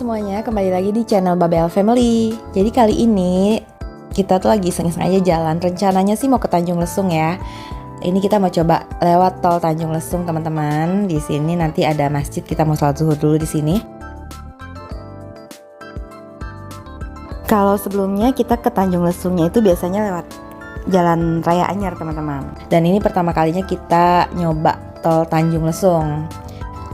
semuanya, kembali lagi di channel Babel Family. Jadi kali ini kita tuh lagi iseng-iseng aja jalan. Rencananya sih mau ke Tanjung Lesung ya. Ini kita mau coba lewat tol Tanjung Lesung, teman-teman. Di sini nanti ada masjid, kita mau sholat zuhur dulu di sini. Kalau sebelumnya kita ke Tanjung Lesungnya itu biasanya lewat Jalan Raya Anyar, teman-teman. Dan ini pertama kalinya kita nyoba tol Tanjung Lesung.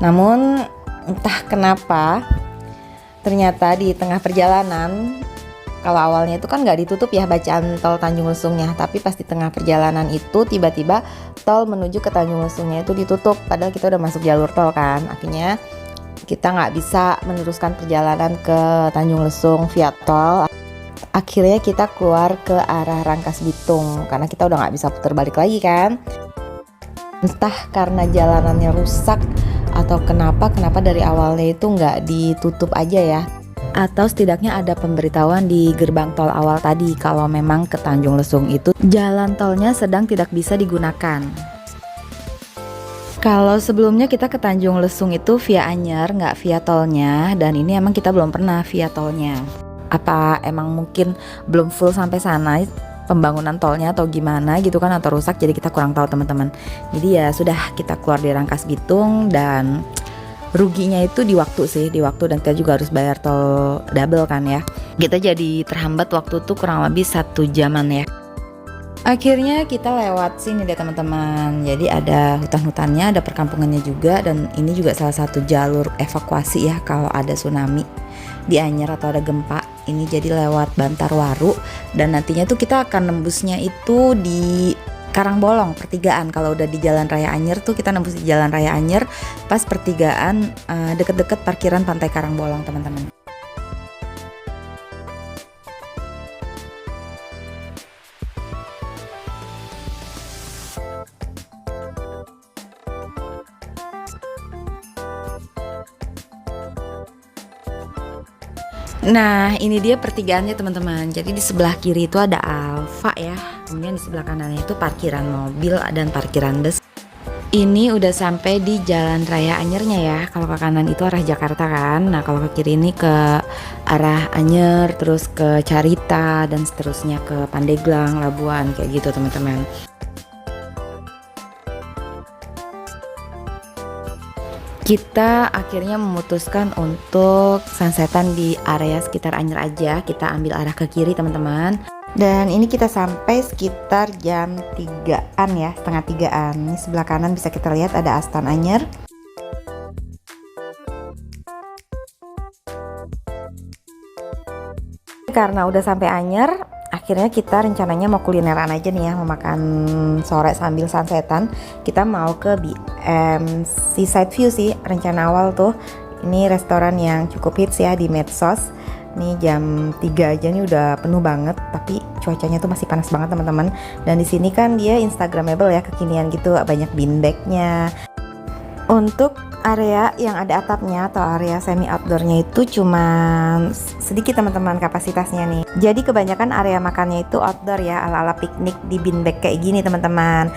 Namun entah kenapa ternyata di tengah perjalanan, kalau awalnya itu kan nggak ditutup ya bacaan tol Tanjung Lesungnya, tapi pas di tengah perjalanan itu tiba-tiba tol menuju ke Tanjung Lesungnya itu ditutup, padahal kita udah masuk jalur tol kan. Akhirnya kita nggak bisa meneruskan perjalanan ke Tanjung Lesung via tol. Akhirnya kita keluar ke arah Rangkas Bitung karena kita udah nggak bisa putar balik lagi kan. Entah karena jalanannya rusak atau kenapa dari awalnya itu nggak ditutup aja ya, atau setidaknya ada pemberitahuan di gerbang tol awal tadi kalau memang ke Tanjung Lesung itu jalan tolnya sedang tidak bisa digunakan. Kalau sebelumnya kita ke Tanjung Lesung itu via Anyer, nggak via tolnya, dan ini emang kita belum pernah via tolnya. Apa emang mungkin belum full sampai sana pembangunan tolnya atau gimana gitu kan, atau rusak, jadi kita kurang tahu teman-teman. Jadi ya sudah, kita keluar di Rangkas Bitung dan ruginya itu di waktu sih, di waktu, dan kita juga harus bayar tol double kan ya. Kita jadi terhambat waktu tuh kurang lebih 1 jaman ya. Akhirnya kita lewat sini deh teman-teman. Jadi ada hutan-hutannya, ada perkampungannya juga, dan ini juga salah satu jalur evakuasi ya kalau ada tsunami di Anyer atau ada gempa. Ini jadi lewat Bantarwaru, dan nantinya tuh kita akan nembusnya itu di Karangbolong pertigaan. Kalau udah di Jalan Raya Anyer tuh kita nembus di Jalan Raya Anyer pas pertigaan deket-deket parkiran Pantai Karangbolong, teman-teman. Nah, ini dia pertigaannya teman-teman. Jadi di sebelah kiri itu ada Alfa ya. Kemudian di sebelah kanannya itu parkiran mobil dan parkiran bus. Ini udah sampai di Jalan Raya Anyernya ya. Kalau ke kanan itu arah Jakarta kan. Nah, kalau ke kiri ini ke arah Anyer, terus ke Carita, dan seterusnya ke Pandeglang, Labuan, kayak gitu teman-teman. Kita akhirnya memutuskan untuk sunsetan di area sekitar Anyer aja. Kita ambil arah ke kiri teman-teman. Dan ini kita sampai sekitar jam 3-an ya, setengah 3-an. Ini sebelah kanan bisa kita lihat ada Astan Anyer. Karena udah sampai Anyer, akhirnya kita rencananya mau kulineran aja nih ya, mau makan sore sambil sunsetan. Kita mau ke BM Seaside View sih, rencana awal tuh. Ini restoran yang cukup hits ya di medsos. Nih jam 3 aja nih udah penuh banget, tapi cuacanya tuh masih panas banget teman-teman. Dan di sini kan dia instagramable ya, kekinian gitu, banyak beanbagnya. Untuk area yang ada atapnya atau area semi outdoornya itu cuma sedikit teman-teman kapasitasnya nih. Jadi kebanyakan area makannya itu outdoor ya, ala-ala piknik di beanbag kayak gini teman-teman.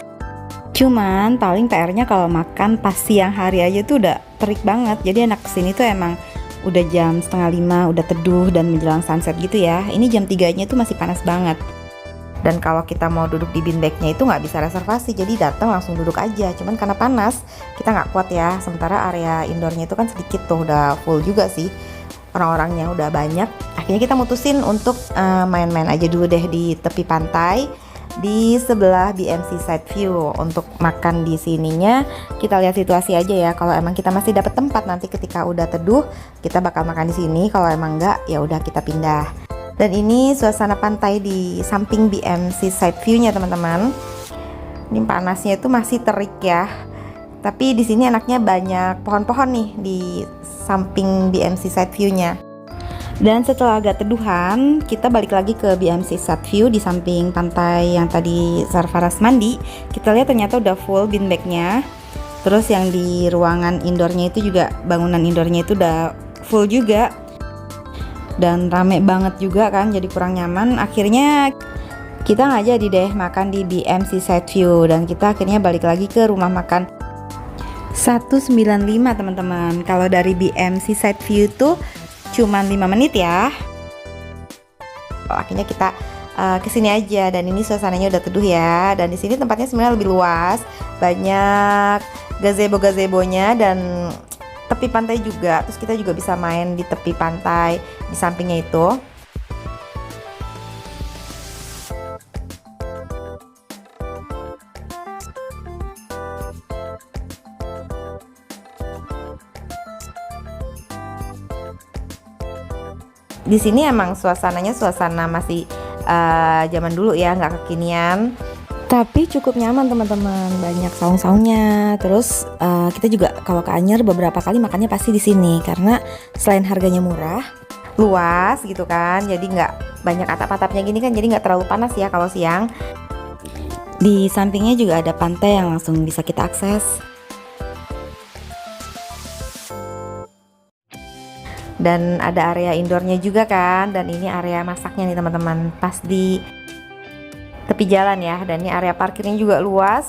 Cuman paling PR-nya kalau makan pas siang hari aja tuh udah terik banget. Jadi enak kesini tuh emang udah jam 4:30, udah teduh dan menjelang sunset gitu ya. Ini jam 3-nya tuh masih panas banget. Dan kalau kita mau duduk di beanbagnya itu nggak bisa reservasi, jadi datang langsung duduk aja. Cuman karena panas kita nggak kuat ya. Sementara area indoornya itu kan sedikit tuh, udah full juga sih orang-orangnya, udah banyak. Akhirnya kita mutusin untuk main-main aja dulu deh di tepi pantai di sebelah BMC Side View. Untuk makan di sininya kita lihat situasi aja ya. Kalau emang kita masih dapat tempat nanti ketika udah teduh kita bakal makan di sini. Kalau emang enggak ya udah kita pindah. Dan ini suasana pantai di samping BMC Side View-nya teman-teman. Ini panasnya itu masih terik ya. Tapi di sini enaknya banyak pohon-pohon nih di samping BMC Side View-nya. Dan setelah agak teduhan, kita balik lagi ke BMC Side View di samping pantai yang tadi Sarfaraz mandi. Kita lihat ternyata udah full beanbag-nya. Terus yang di ruangan indoornya itu juga, bangunan indoornya itu udah full juga. Dan rame banget juga kan, jadi kurang nyaman. Akhirnya kita nggak jadi deh makan di BMC Side View, dan kita akhirnya balik lagi ke rumah makan 195 teman-teman. Kalau dari BMC Side View tuh cuman 5 menit ya. Akhirnya kita kesini aja, dan ini suasananya udah teduh ya. Dan di sini tempatnya sebenarnya lebih luas, banyak gazebo-gazebonya dan tepi pantai juga. Terus kita juga bisa main di tepi pantai di sampingnya itu. Di sini emang suasananya suasana masih zaman dulu ya, nggak kekinian. Tapi cukup nyaman teman-teman, banyak saung-saungnya. Terus kita juga kalau ke Anyer beberapa kali makannya pasti di sini karena selain harganya murah, luas gitu kan. Jadi nggak banyak atap-atapnya gini kan, jadi nggak terlalu panas ya kalau siang. Di sampingnya juga ada pantai yang langsung bisa kita akses. Dan ada area indoornya juga kan, dan ini area masaknya nih teman-teman, pas di tepi jalan ya. Dan ini area parkirnya juga luas.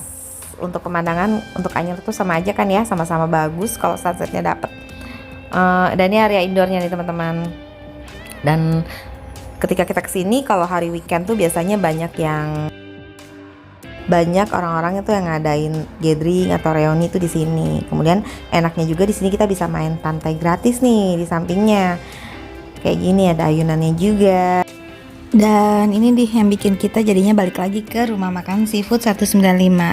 Untuk pemandangan untuk Anyer tuh sama aja kan ya, sama-sama bagus kalau sunsetnya dapet. Dan ini area indoornya nih teman-teman. Dan ketika kita kesini kalau hari weekend tuh biasanya banyak orang-orang itu yang ngadain gathering atau reuni itu di sini. Kemudian enaknya juga di sini kita bisa main pantai gratis nih di sampingnya. Kayak gini ada ayunannya juga. Dan ini yang bikin kita jadinya balik lagi ke rumah makan seafood 195.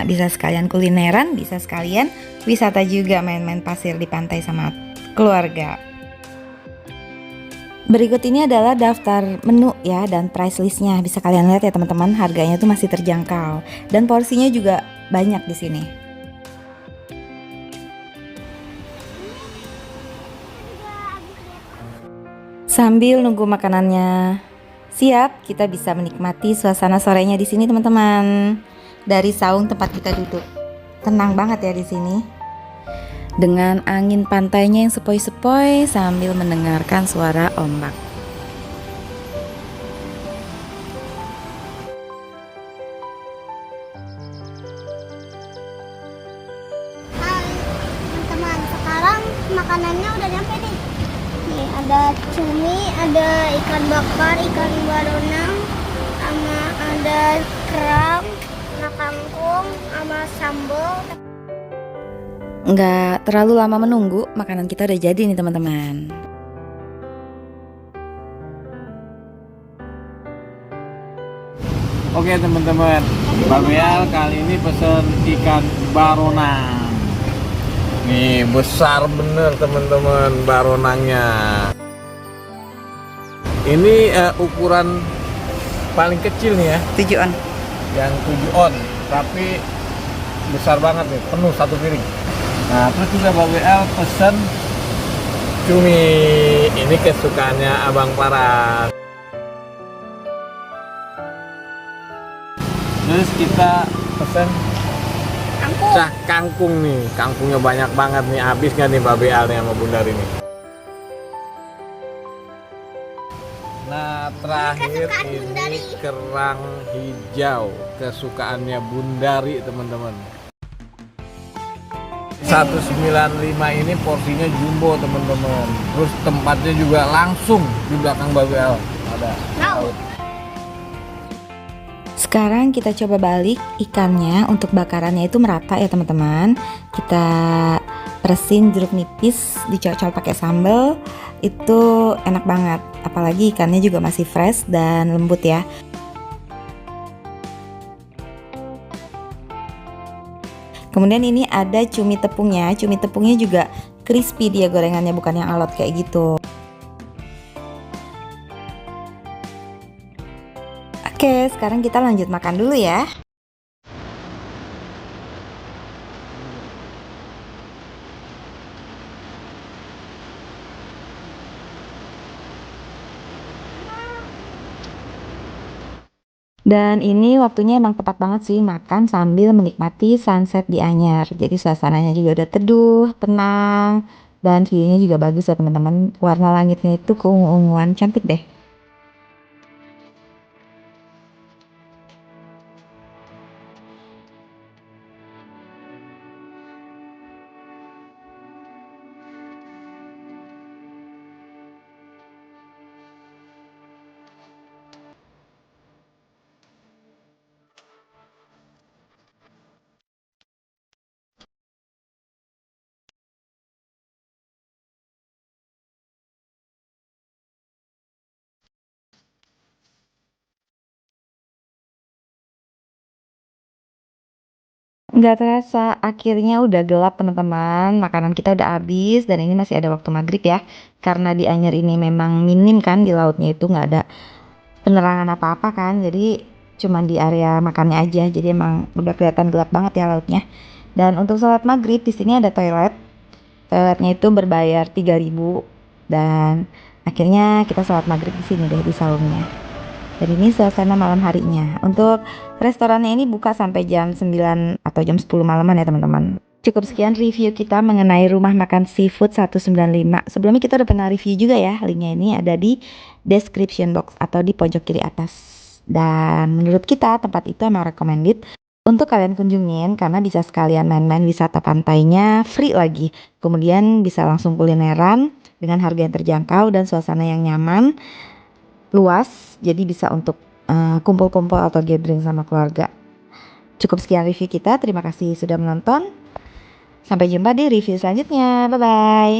Bisa sekalian kulineran, bisa sekalian wisata juga, main-main pasir di pantai sama keluarga. Berikut ini adalah daftar menu ya dan price listnya. Bisa kalian lihat ya teman-teman, harganya tuh masih terjangkau dan porsinya juga banyak di sini. Sambil nunggu makanannya siap, kita bisa menikmati suasana sorenya di sini teman-teman. Dari saung tempat kita duduk, tenang banget ya di sini. Dengan angin pantainya yang sepoi-sepoi sambil mendengarkan suara ombak. Hai teman-teman, sekarang makanannya udah nyampe nih. Nih ada cumi, ada ikan bakar, ikan baronang, sama ada kerang, sama kangkung, sama sambal. Nggak terlalu lama menunggu, makanan kita udah jadi nih teman-teman. Oke teman-teman, Mbak Beal kali ini pesen ikan barona. Nih besar bener teman-teman baronangnya. Ini ukuran paling kecil nih ya, 7 on. yang 7 on, tapi besar banget nih, penuh satu piring. Nah terus juga Mbak Beal pesen cumi, ini kesukaannya Abang Paras. Terus kita pesen kangkung nih, kangkungnya banyak banget nih, habis nggak nih Mbak Beal nih sama Bundar ini. Nah terakhir ini kerang hijau, kesukaannya Bundari teman-teman. 195 ini porsinya jumbo teman-teman. Terus tempatnya juga langsung di belakang Mbak Beal ada. Sekarang kita coba balik ikannya, untuk bakarannya itu merata ya teman-teman. Kita peresin jeruk nipis, dicocol pakai sambal, itu enak banget. Apalagi ikannya juga masih fresh dan lembut ya. Kemudian ini ada cumi tepungnya. Cumi tepungnya juga crispy dia gorengannya, bukan yang alot kayak gitu. Oke, sekarang kita lanjut makan dulu ya. Dan ini waktunya emang tepat banget sih makan sambil menikmati sunset di Anyer. Jadi suasananya juga udah teduh, tenang, dan view-nya juga bagus ya teman-teman. Warna langitnya itu keungu-unguan, cantik deh. Nggak terasa, akhirnya udah gelap teman-teman. Makanan kita udah habis dan ini masih ada waktu maghrib ya. Karena di Anyer ini memang minim kan di lautnya itu nggak ada penerangan apa-apa kan. Jadi cuman di area makannya aja. Jadi emang udah kelihatan gelap banget ya lautnya. Dan untuk sholat maghrib di sini ada toilet. Toiletnya itu berbayar 3.000 dan akhirnya kita sholat maghrib di sini deh di salonnya. Dan ini suasana malam harinya. Untuk restorannya ini buka sampai jam 9 atau jam 10 malaman ya teman-teman. Cukup sekian review kita mengenai rumah makan seafood 195. Sebelumnya kita udah pernah review juga ya. Linknya ini ada di description box atau di pojok kiri atas. Dan menurut kita tempat itu emang recommended untuk kalian kunjungin karena bisa sekalian main-main wisata pantainya free lagi. Kemudian bisa langsung kulineran dengan harga yang terjangkau dan suasana yang nyaman, luas, jadi bisa untuk kumpul-kumpul atau gathering sama keluarga. Cukup sekian review kita, terima kasih sudah menonton. Sampai jumpa di review selanjutnya, bye bye.